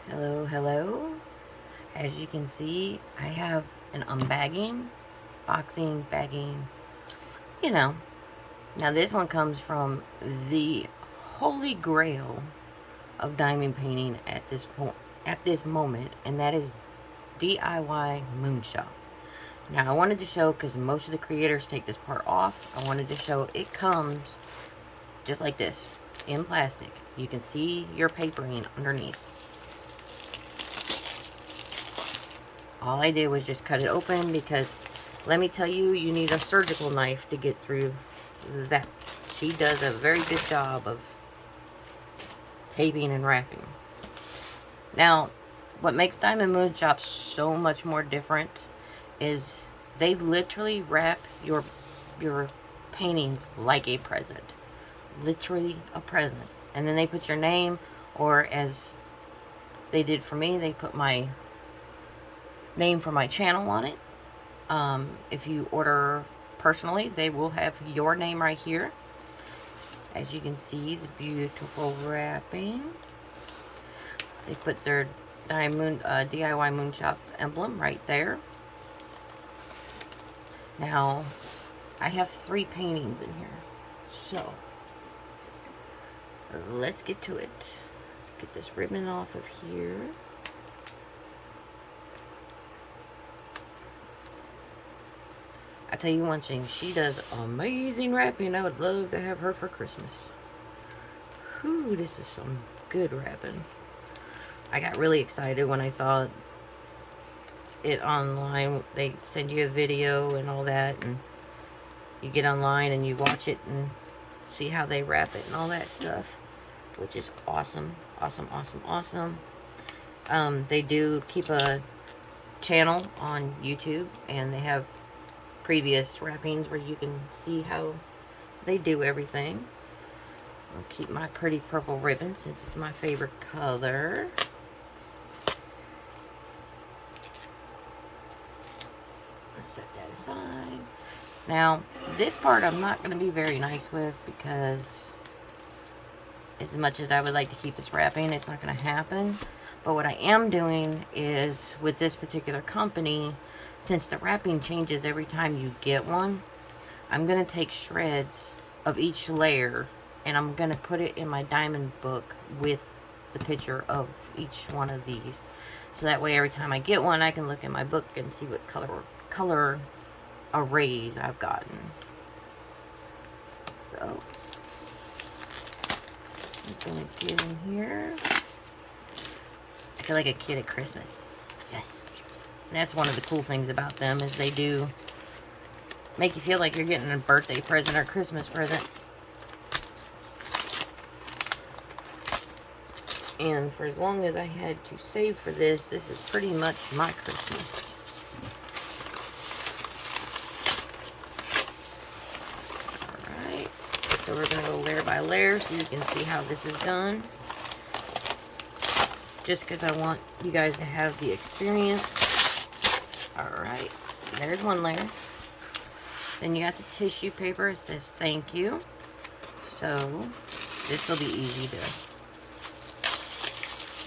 Hello, hello. As you can see, I have an unbagging, boxing, bagging, you know. Now this one comes from the holy grail of diamond painting at this point, at this moment, and that is DIY Moonshop. Now I wanted to show, because most of the creators take this part off, I wanted to show it comes just like this, in plastic. You can see your papering underneath. All I did was just cut it open because, let me tell you, you need a surgical knife to get through that. She does a very good job of taping and wrapping. Now, what makes Diamond Moon Shop so much more different is they literally wrap your paintings like a present. Literally a present. And then they put your name, or as they did for me, they put my name for my channel on it. If you order personally, they will have your name right here. As you can see, the beautiful wrapping. They put their DIY Moonshop emblem right there. Now, I have 3 paintings in here, so let's get to it. Let's get this ribbon off of here. I tell you one thing, she does amazing wrapping. I would love to have her for Christmas. Whew, this is some good wrapping. I got really excited when I saw it online. They send you a video and all that, and you get online and you watch it and see how they wrap it and all that stuff, which is awesome. Awesome, awesome, awesome. They do keep a channel on YouTube, and they have previous wrappings where you can see how they do everything. I'll keep my pretty purple ribbon since it's my favorite color. Let's set that aside. Now, this part I'm not going to be very nice with, because as much as I would like to keep this wrapping, it's not going to happen. But what I am doing is, with this particular company, since the wrapping changes every time you get one, I'm going to take shreds of each layer and I'm going to put it in my diamond book with the picture of each one of these. So that way every time I get one, I can look in my book and see what color arrays I've gotten. So, I'm going to get in here. I feel like a kid at Christmas. Yes. That's one of the cool things about them, is they do make you feel like you're getting a birthday present or Christmas present. And for as long as I had to save for this, this is pretty much my Christmas. Alright, so we're going to go layer by layer so you can see how this is done. Just because I want you guys to have the experience. Alright, there's one layer. Then you got the tissue paper. It says thank you. So, this will be easy to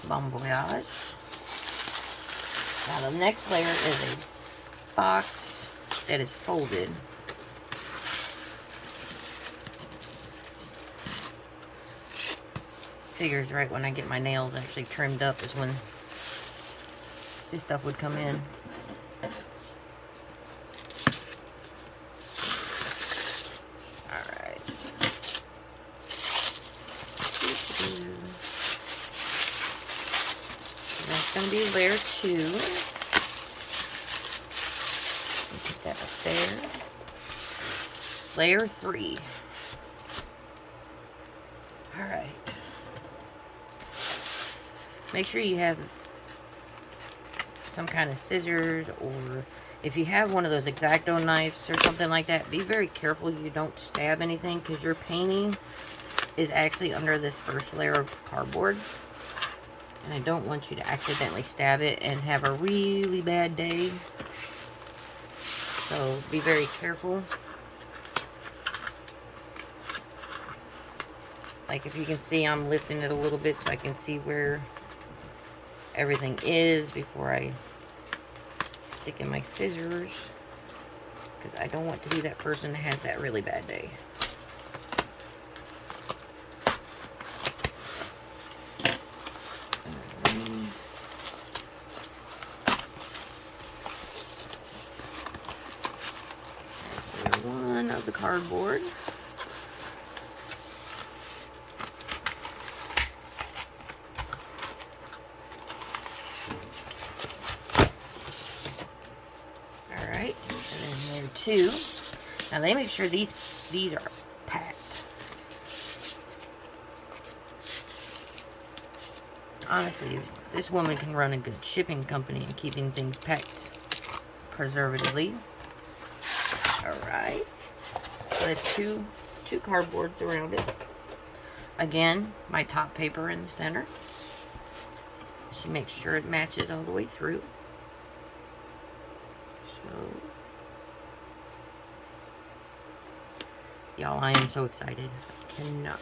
bon voyage. Now the next layer is a box that is folded. Figures right when I get my nails actually trimmed up is when this stuff would come in. Alright. That's going to be layer 2. Put that up there. Layer 3. Alright. Make sure you have some kind of scissors, or if you have one of those X-Acto knives or something like that, be very careful you don't stab anything, because your painting is actually under this first layer of cardboard. And I don't want you to accidentally stab it and have a really bad day. So be very careful. Like if you can see, I'm lifting it a little bit so I can see where everything is before I stick in my scissors, because I don't want to be that person that has that really bad day. One of the cardboard. Alright, and then there two. Now they make sure these are packed. Honestly, this woman can run a good shipping company and keeping things packed preservatively. Alright. So it's two cardboards around it. Again, my top paper in the center. She makes sure it matches all the way through. So, y'all, I am so excited. I cannot.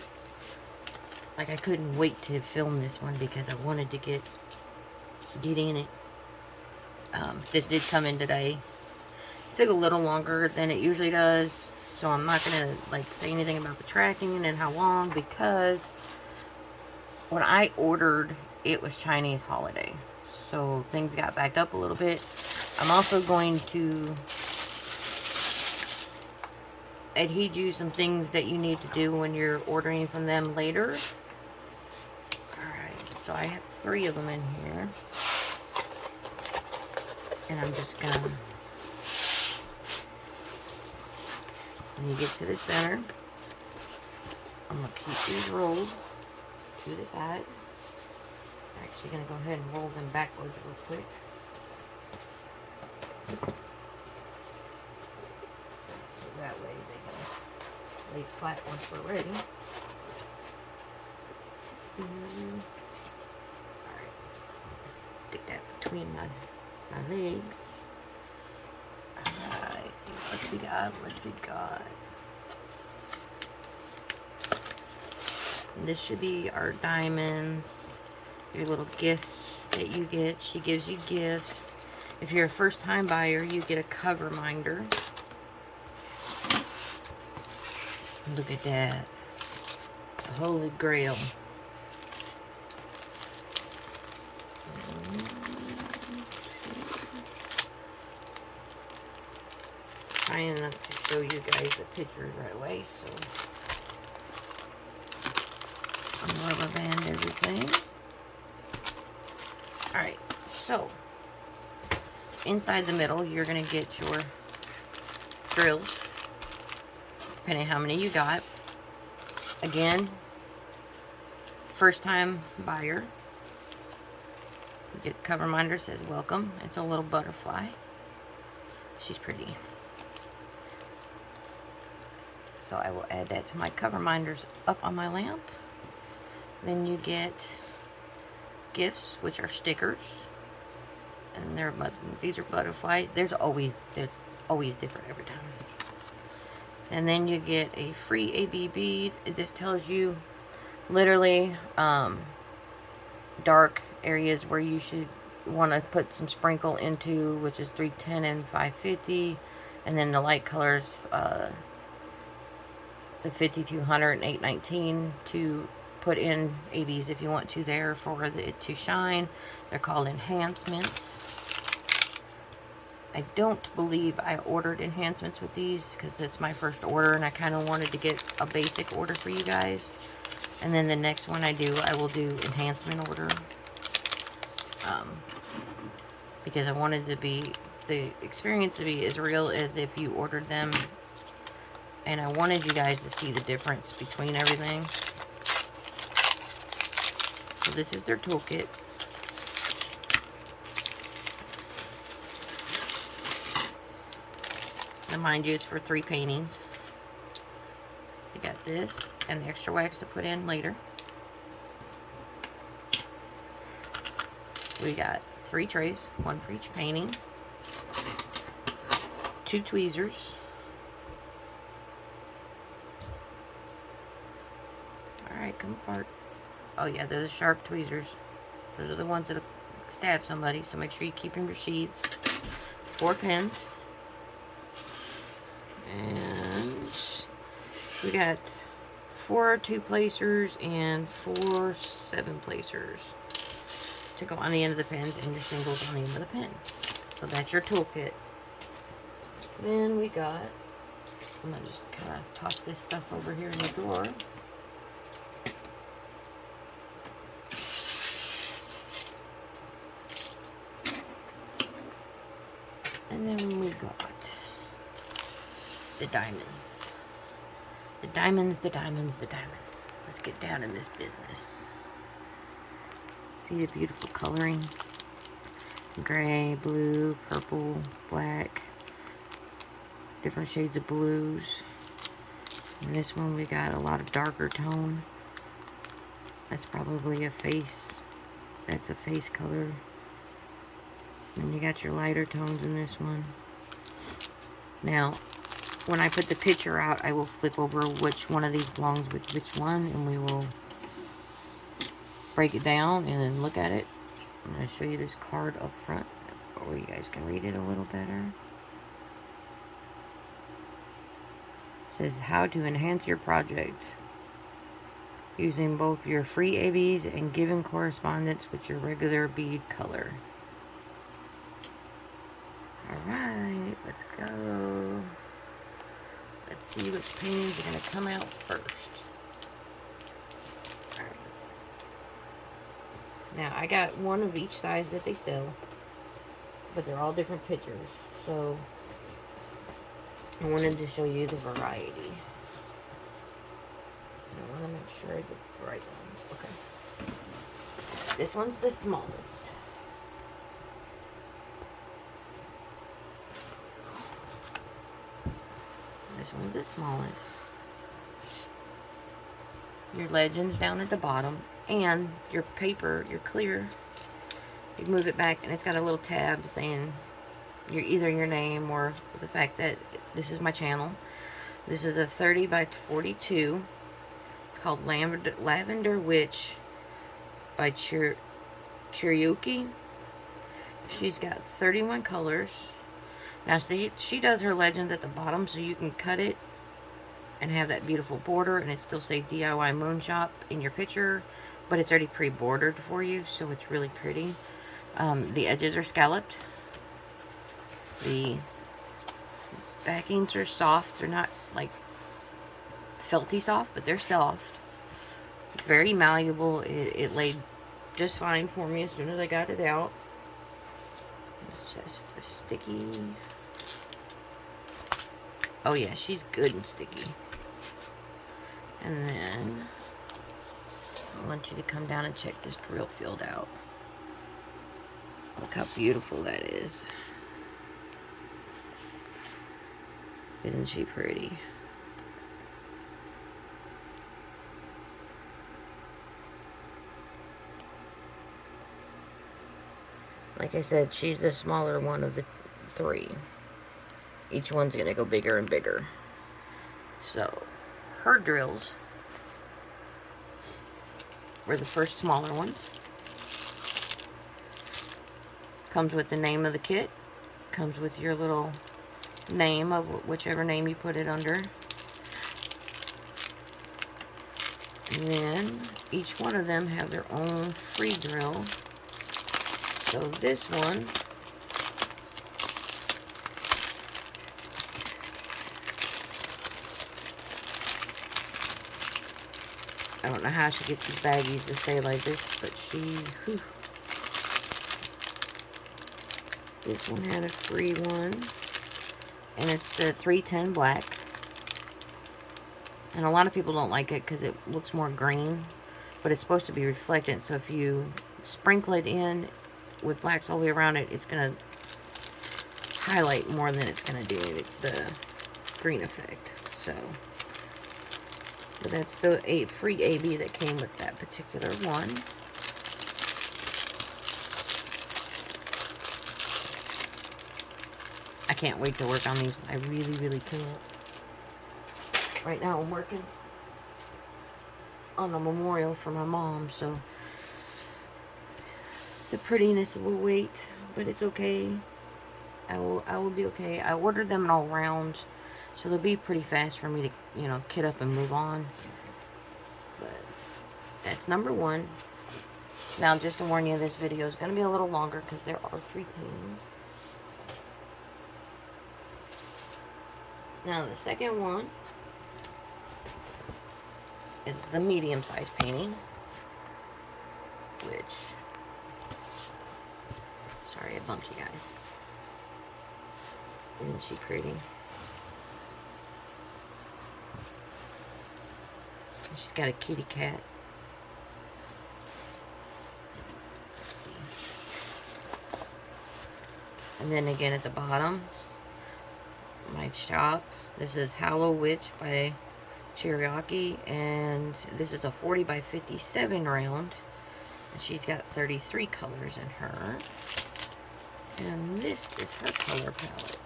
Like, I couldn't wait to film this one because I wanted to get in it. This did come in today. It took a little longer than it usually does, so I'm not gonna like say anything about the tracking and how long, because when I ordered, it was Chinese holiday, so things got backed up a little bit. I'm also going to adhere you some things that you need to do when you're ordering from them later. Alright, so I have 3 of them in here, and I'm just gonna, when you get to the center, I'm going to keep these rolled to the side. I'm actually going to go ahead and roll them backwards real quick. So that way they can lay flat once we're ready. Alright, just stick that between my legs. Alright, what we got? And this should be our diamonds, your little gifts that you get. She gives you gifts. If you're a first-time buyer, you get a cover minder. Look at that. The Holy Grail. Trying not to show you guys the pictures right away, so I'm rubber band everything. Alright, so inside the middle, you're going to get your drills, depending how many you got. Again, first time buyer, you get cover minder, says welcome. It's a little butterfly. She's pretty. So I will add that to my cover minders up on my lamp. Then you get gifts, which are stickers, and these are butterflies. They're always different every time. And then you get a free AB bead. This tells you literally dark areas where you should want to put some sprinkle into, which is 310 and 550, and then the light colors, the 5200 and 819, to put in ABs if you want to there for it to shine. They're called enhancements. I don't believe I ordered enhancements with these because it's my first order, and I kind of wanted to get a basic order for you guys. And then the next one I will do enhancement order. Because I wanted the experience to be as real as if you ordered them. And I wanted you guys to see the difference between everything. So this is their toolkit. And mind you, it's for 3 paintings. You got this and the extra wax to put in later. We got 3 trays, 1 for each painting. 2 tweezers. Alright, come apart. Oh yeah, they're the sharp tweezers. Those are the ones that stab somebody, so make sure you keep in your sheets. 4 pens. And we got 4 2-placers and 4 7-placers to go on the end of the pens, and your singles on the end of the pen. So that's your toolkit. Then we got, I'm going to just kind of toss this stuff over here in the drawer. And then we got the diamonds. The diamonds, the diamonds, the diamonds. Let's get down in this business. See the beautiful coloring? Gray, blue, purple, black. Different shades of blues. And this one we got a lot of darker tone. That's probably a face. That's a face color. And you got your lighter tones in this one. Now, when I put the picture out, I will flip over which one of these belongs with which one, and we will break it down and then look at it. I'm going to show you this card up front, or you guys can read it a little better. It says how to enhance your project using both your free ABs and given correspondence with your regular bead color. Alright, let's go. Let's see which paintings are going to come out first. Alright. Now, I got one of each size that they sell, but they're all different pictures, so I wanted to show you the variety. I want to make sure I get the right ones. Okay. This one's the smallest. This one's the smallest. Your legends down at the bottom, and your paper, your clear, you move it back and it's got a little tab saying either your name or the fact that this is my channel. This is a 30 by 42. It's called Lavender Witch by Chiruyuki. She's got 31 colors. Now, she does her legend at the bottom, so you can cut it and have that beautiful border, and it still say DIY Moon Shop in your picture, but it's already pre-bordered for you, so it's really pretty. The edges are scalloped. The backings are soft. They're not like felty soft, but they're soft. It's very malleable. It laid just fine for me as soon as I got it out. It's just a sticky. Oh yeah, she's good and sticky. And then I want you to come down and check this drill field out. Look how beautiful that is. Isn't she pretty? Like I said, she's the smaller one of the 3. Each one's going to go bigger and bigger. So, her drills were the first smaller ones. Comes with the name of the kit. Comes with your little name of whichever name you put it under. And then, each one of them have their own free drill. So this one I don't know how she gets these baggies to stay like this, but whew. This one had a free one, and it's the 310 black. And a lot of people don't like it because it looks more green, but it's supposed to be reflectant, so if you sprinkle it in with blacks all the way around it, it's going to highlight more than it's going to do the green effect. So, but that's the free AB that came with that particular one. I can't wait to work on these. I really, really can't. Right now I'm working on a memorial for my mom, so The prettiness will wait, but it's okay. I will be okay. I ordered them in all rounds, so they'll be pretty fast for me to, you know, kit up and move on. But that's number 1. Now, just to warn you, this video is going to be a little longer because there are 3 paintings. Now, the second one is the medium-sized painting, which, sorry, I bumped you guys. Isn't she pretty? She's got a kitty cat. And then again at the bottom, my shop. This is Hallow Witch by Cherokee, and this is a 40 by 57 round. And she's got 33 colors in her. And this is her color palette.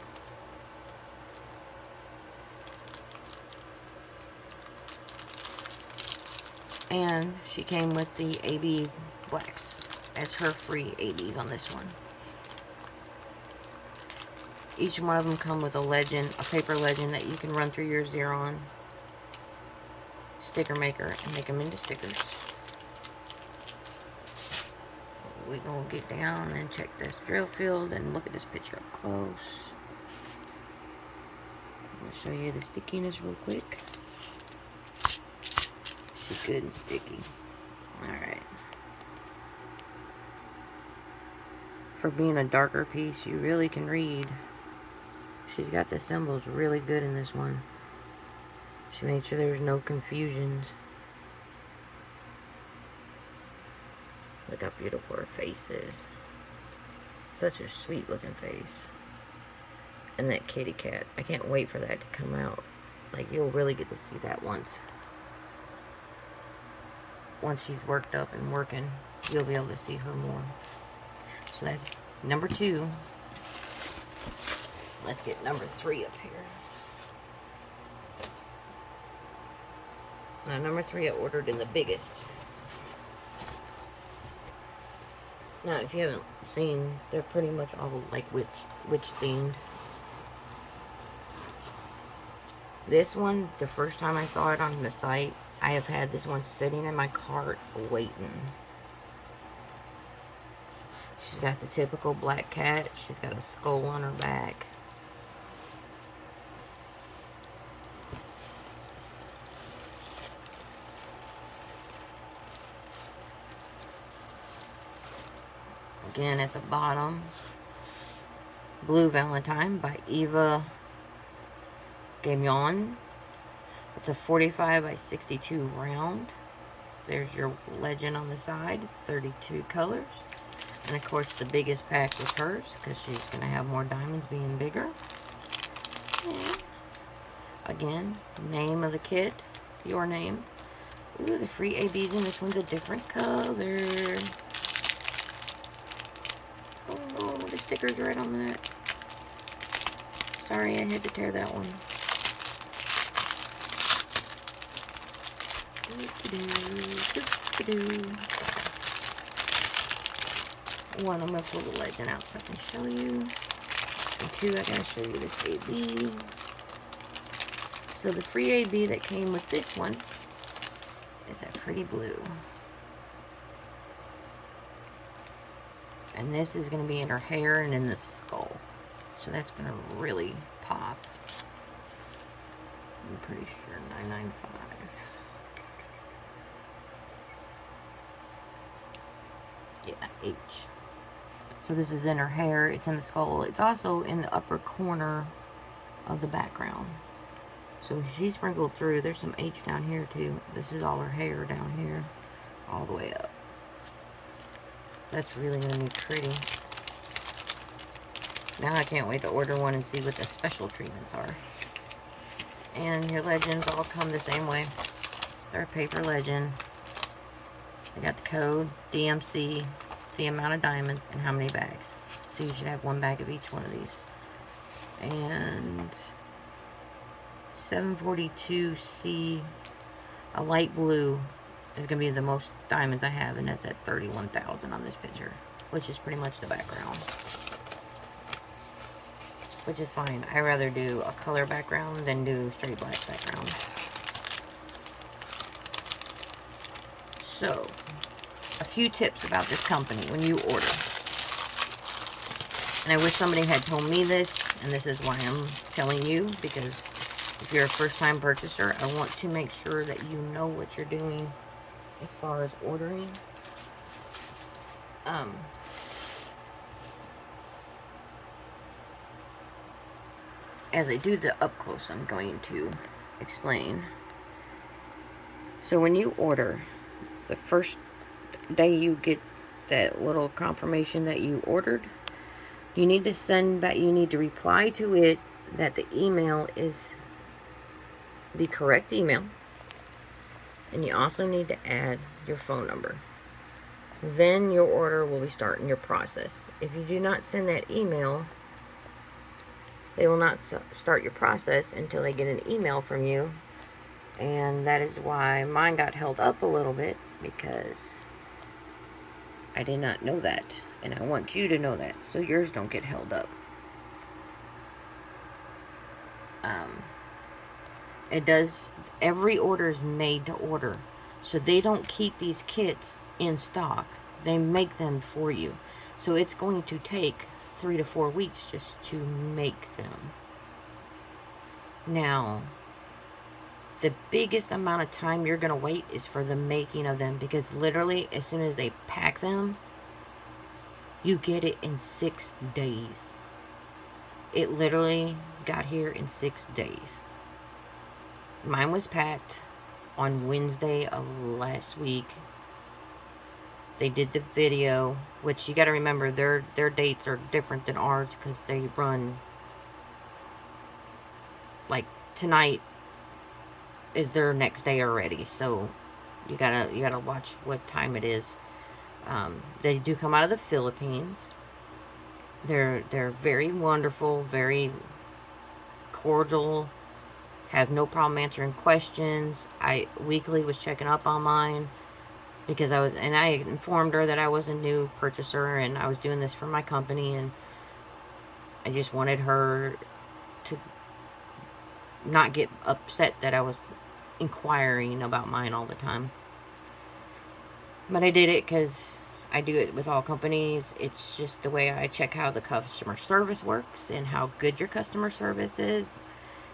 And she came with the AB blacks as her free ABs on this one. Each one of them come with a legend, a paper legend that you can run through your Xeron sticker maker and make them into stickers. We're going to get down and check this drill field and look at this picture up close. I'm going to show you the stickiness real quick. She's good and sticky. Alright. For being a darker piece, you really can read. She's got the symbols really good in this one. She made sure there's no confusions. Look how beautiful her face is. Such a sweet looking face. And that kitty cat. I can't wait for that to come out. Like, you'll really get to see that once she's worked up and working. You'll be able to see her more. So that's number 2. Let's get number 3 up here. Now, number 3 I ordered in the biggest. Now, if you haven't seen, they're pretty much all like witch themed. This one, the first time I saw it on the site, I have had this one sitting in my cart waiting. She's got the typical black cat. She's got a skull on her back. Again at the bottom, Blue Valentine by Eva Gagnon. It's a 45 by 62 round. There's your legend on the side, 32 colors. And of course the biggest pack was hers, because she's going to have more diamonds being bigger. And again, name of the kit, your name. Ooh, the free ABs in this one's a different color. Oh no, the sticker's right on that. Sorry, I had to tear that one. One, I'm going to pull the legend out so I can show you. And 2, I gotta show you this AB. So the free AB that came with this one is that pretty blue. And this is going to be in her hair and in the skull. So that's going to really pop. I'm pretty sure $9.95. Yeah, H. So this is in her hair. It's in the skull. It's also in the upper corner of the background. So she sprinkled through. There's some H down here too. This is all her hair down here. All the way up. So that's really going to be pretty. Now I can't wait to order one and see what the special treatments are. And your legends all come the same way. They're a paper legend. I got the code, DMC, the amount of diamonds, and how many bags. So you should have 1 bag of each one of these. And 742C, a light blue, is going to be the most diamonds I have, and that's at 31,000 on this picture. which is pretty much the background. Which is fine. I rather do a color background than do straight black background. So, a few tips about this company when you order. And I wish somebody had told me this, and this is why I'm telling you, because if you're a first-time purchaser, I want to make sure that you know what you're doing as far as ordering. As I do the up close, I'm going to explain. So when you order, the first day you get that little confirmation that you ordered, you need to send back, you need to reply to it that the email is the correct email. And you also need to add your phone number. Then your order will be starting your process. If you do not send that email, they will not start your process until they get an email from you. And that is why mine got held up a little bit, because I did not know that. And I want you to know that, so yours don't get held up. Every order is made to order. So they don't keep these kits in stock. They make them for you. So it's going to take 3 to 4 weeks just to make them. Now, the biggest amount of time you're going to wait is for the making of them, because literally as soon as they pack them, you get it in 6 days. It literally got here in 6 days. Mine was packed on Wednesday of last week. They did the video, which you got to remember, their dates are different than ours, because they run, like, tonight is their next day already. So you gotta watch what time it is. They do come out of the Philippines. They're very wonderful, very cordial, have no problem answering questions. I weekly was checking up on mine, because I informed her that I was a new purchaser and I was doing this for my company, and I just wanted her to not get upset that I was inquiring about mine all the time. But I did it because I do it with all companies. It's just the way I check how the customer service works and how good your customer service is.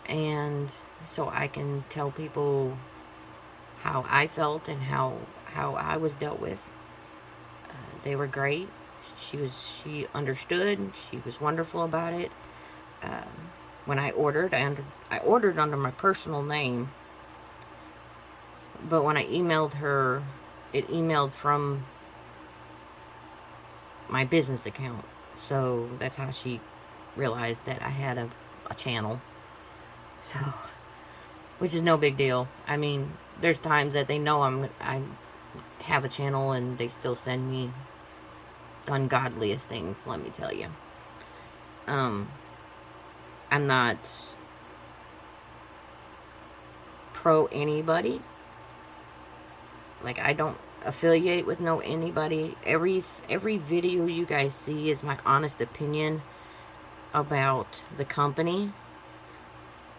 And so I can tell people how I felt and how I was dealt with. They were great. She understood. She was wonderful about it. When I ordered, I ordered under my personal name. But when I emailed her, it emailed from my business account. So that's how she realized that I had a channel. So, which is no big deal. I mean, there's times that they know I have a channel and they still send me the ungodliest things, let me tell you. I'm not pro anybody. Like, I don't affiliate with no anybody. Every video you guys see is my honest opinion about the company,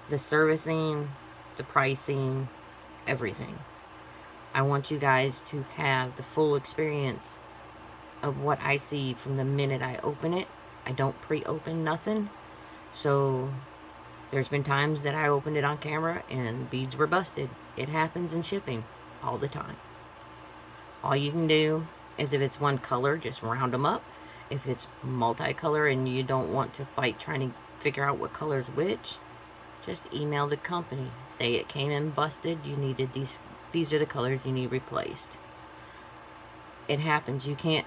the servicing, the pricing, everything. I want you guys to have the full experience of what I see from the minute I open it. I don't pre-open nothing. So there's been times that I opened it on camera and beads were busted. It happens in shipping all the time. All you can do is, if it's one color, just round them up. If it's multicolor and you don't want to fight trying to figure out what color's which, just email the company. Say it came in busted, you needed these are the colors you need replaced. It happens. You can't,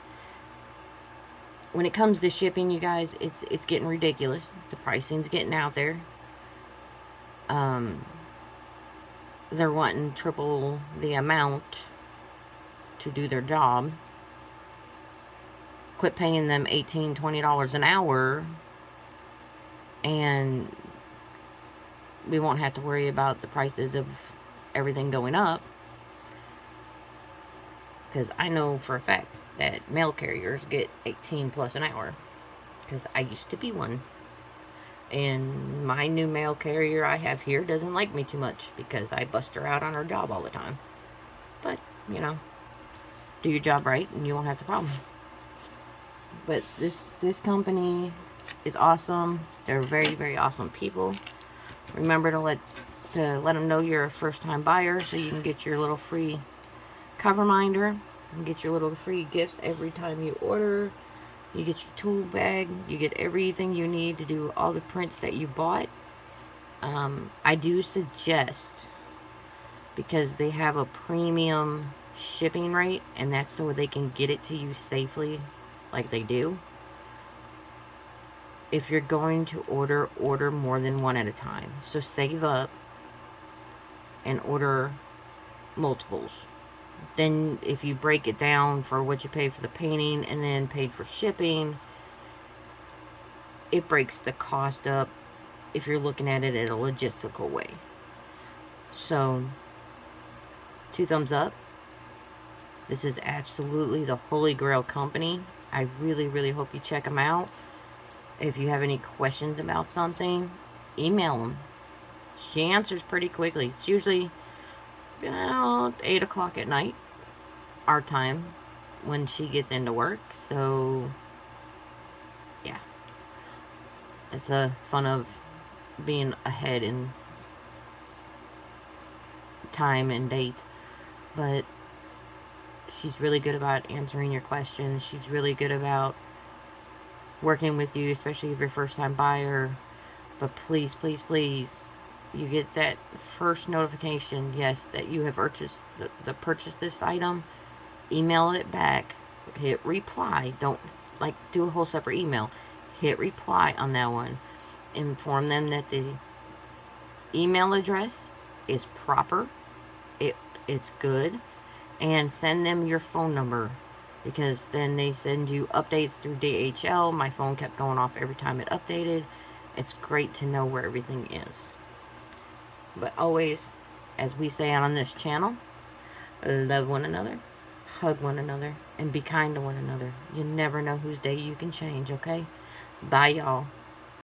when it comes to shipping, you guys, it's getting ridiculous. The pricing's getting out there. They're wanting triple the amount to do their job. Quit paying them $18, $20 an hour, and we won't have to worry about the prices of everything going up. Because I know for a fact that mail carriers get 18 plus an hour, because I used to be one. And my new mail carrier I have here doesn't like me too much because I bust her out on her job all the time. But, you know, do your job right and you won't have the problem. But this company is awesome. They're very, very awesome people. Remember to let them know you're a first-time buyer so you can get your little free cover minder and get your little free gifts every time you order. You get your tool bag. You get everything you need to do all the prints that you bought. I do suggest, because they have a premium shipping rate, and that's so they can get it to you safely like they do. If you're going to order more than one at a time. So save up and order multiples. Then if you break it down for what you paid for the painting and then paid for shipping, it breaks the cost up if you're looking at it in a logistical way. So, 2 thumbs up. This is absolutely the Holy Grail company. I really, really hope you check them out. If you have any questions about something, email them. She answers pretty quickly. It's usually 8 o'clock at night, our time, when she gets into work. So, yeah. That's the fun of being ahead in time and date. But she's really good about answering your questions. She's really good about working with you, especially if you're a first-time buyer. But please, please, please, you get that first notification, yes, that you have purchased this item. Email it back. Hit reply. Don't do a whole separate email. Hit reply on that one. Inform them that the email address is proper. It's good. And send them your phone number, because then they send you updates through DHL. My phone kept going off every time it updated. It's great to know where everything is. But always, as we say on this channel, love one another, hug one another, and be kind to one another. You never know whose day you can change, okay? Bye, y'all.